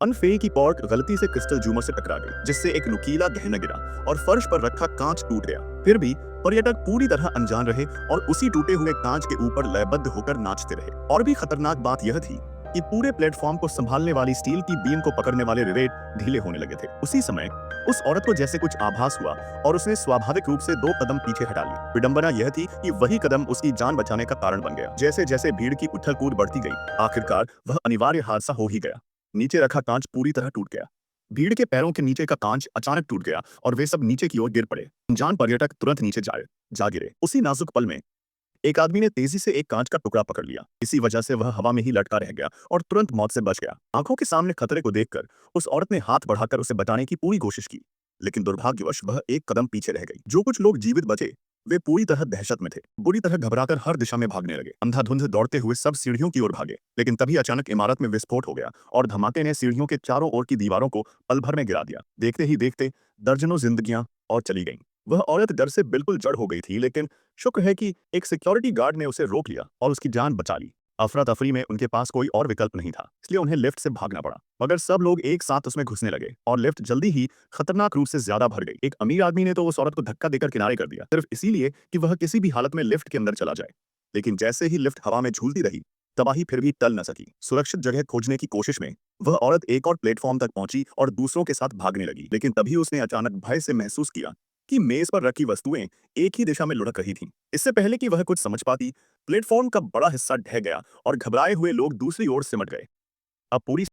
अनफे की पॉट गलती से क्रिस्टल जूमर से टकरा गई, जिससे एक नुकीला गहना गिरा और फर्श पर रखा कांच टूट गया। फिर भी पर्यटक पूरी तरह अनजान रहे और उसी टूटे हुए कांच के ऊपर लयबद्ध होकर नाचते रहे। और भी खतरनाक बात यह थी कि पूरे प्लेटफॉर्म को संभालने वाली स्टील की बीम को पकड़ने वाले रिवेट ढीले होने लगे थे। उसी समय उस औरत को जैसे कुछ आभास हुआ और उसने स्वाभाविक रूप से 2 कदम पीछे हटा लिए। विडंबना यह थी कि वही कदम उसकी जान बचाने का कारण बन गया। जैसे जैसे भीड़ की उथल कूद बढ़ती गई, आखिरकार वह अनिवार्य हादसा हो ही गया। नीचे रखा कांच पूरी तरह टूट गया। भीड़ के पैरों के नीचे का कांच अचानक टूट गया और वे सब नीचे की ओर गिर पड़े। अनजान पर्यटक तुरंत नीचे जा गिरे। उसी नाजुक पल में एक आदमी ने तेजी से एक कांच का टुकड़ा पकड़ लिया। इसी वजह से वह हवा में ही लटका रह गया और तुरंत मौत से बच गया। आंखों के सामने खतरे को देखकर उस औरत ने हाथ बढ़ाकर उसे बचाने की पूरी कोशिश की, लेकिन दुर्भाग्यवश वह एक कदम पीछे रह गई। जो कुछ लोग जीवित बचे वे पूरी तरह दहशत में थे। बुरी तरह घबराकर हर दिशा में भागने लगे। अंधाधुंध दौड़ते हुए सब सीढ़ियों की ओर भागे, लेकिन तभी अचानक इमारत में विस्फोट हो गया और धमाके ने सीढ़ियों के चारों ओर की दीवारों को पल भर में गिरा दिया। देखते ही देखते दर्जनों जिंदगियां और चली गईं। वह औरत डर से बिल्कुल जड़ हो गई थी, लेकिन शुक्र है कि एक सिक्योरिटी गार्ड ने उसे रोक लिया और उसकी जान बचा ली। अफरा तफरी में उनके पास कोई और विकल्प नहीं था, इसलिए उन्हें लिफ्ट से भागना पड़ा। मगर सब लोग एक साथ उसमें घुसने लगे और लिफ्ट जल्दी ही खतरनाक रूप से ज्यादा भर गई। एक अमीर आदमी ने तो उस औरत को धक्का देकर किनारे कर दिया, सिर्फ इसीलिए कि वह किसी भी हालत में लिफ्ट के अंदर चला जाए। लेकिन जैसे ही लिफ्ट हवा में झूलती रही, तबाही फिर भी टल न सकी। सुरक्षित जगह खोजने की कोशिश में वह औरत एक और प्लेटफॉर्म तक पहुंची और दूसरों के साथ भागने लगी। लेकिन तभी उसने अचानक भय से महसूस किया कि मेज पर रखी वस्तुएं एक ही दिशा में लुढ़क रही थीं। इससे पहले कि वह कुछ समझ पाती, प्लेटफॉर्म का बड़ा हिस्सा ढह गया और घबराए हुए लोग दूसरी ओर सिमट गए। अब पूरी